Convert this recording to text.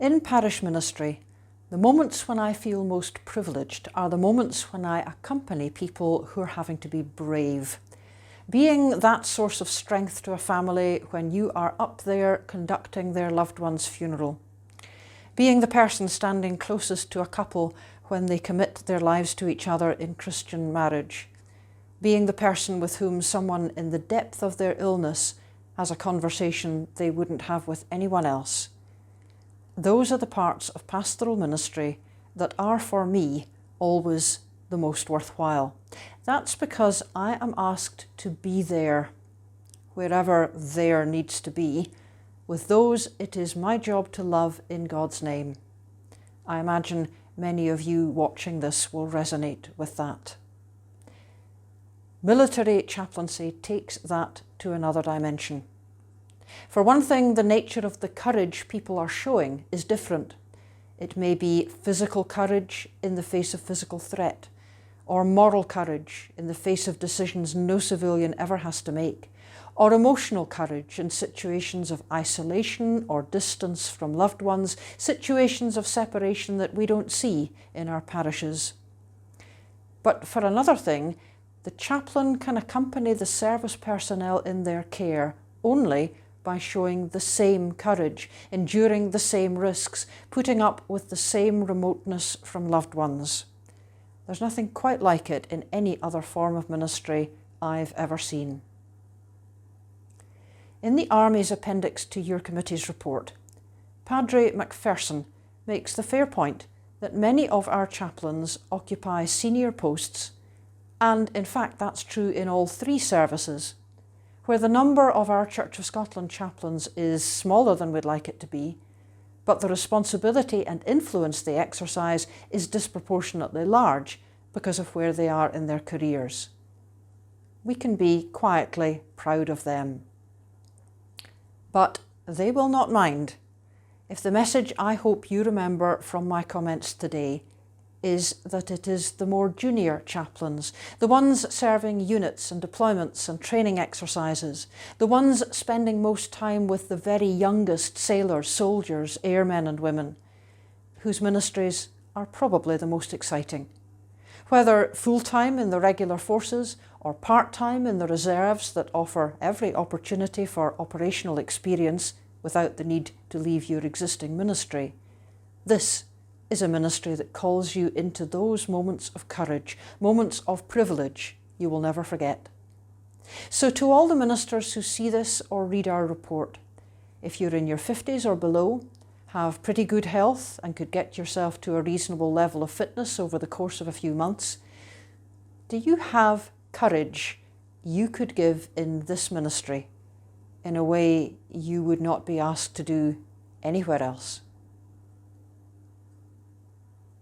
In parish ministry, the moments when I feel most privileged are the moments when I accompany people who are having to be brave. Being that source of strength to a family when you are up there conducting their loved one's funeral. Being the person standing closest to a couple when they commit their lives to each other in Christian marriage. Being the person with whom someone in the depth of their illness has a conversation they wouldn't have with anyone else. Those are the parts of pastoral ministry that are, for me, always the most worthwhile. That's because I am asked to be there, wherever there needs to be, with those it is my job to love in God's name. I imagine many of you watching this will resonate with that. Military chaplaincy takes that to another dimension. For one thing, the nature of the courage people are showing is different. It may be physical courage in the face of physical threat, or moral courage in the face of decisions no civilian ever has to make, or emotional courage in situations of isolation or distance from loved ones, situations of separation that we don't see in our parishes. But for another thing, the chaplain can accompany the service personnel in their care only by showing the same courage, enduring the same risks, putting up with the same remoteness from loved ones. There's nothing quite like it in any other form of ministry I've ever seen. In the Army's appendix to your committee's report, Padre MacPherson makes the fair point that many of our chaplains occupy senior posts, and in fact that's true in all three services, where the number of our Church of Scotland chaplains is smaller than we'd like it to be, but the responsibility and influence they exercise is disproportionately large because of where they are in their careers. We can be quietly proud of them. But they will not mind if the message I hope you remember from my comments today is that it is the more junior chaplains, the ones serving units and deployments and training exercises, the ones spending most time with the very youngest sailors, soldiers, airmen and women, whose ministries are probably the most exciting. Whether full-time in the regular forces or part-time in the reserves that offer every opportunity for operational experience without the need to leave your existing ministry, this is a ministry that calls you into those moments of courage, moments of privilege you will never forget. So to all the ministers who see this or read our report, if you're in your 50s or below, have pretty good health and could get yourself to a reasonable level of fitness over the course of a few months, do you have courage you could give in this ministry in a way you would not be asked to do anywhere else?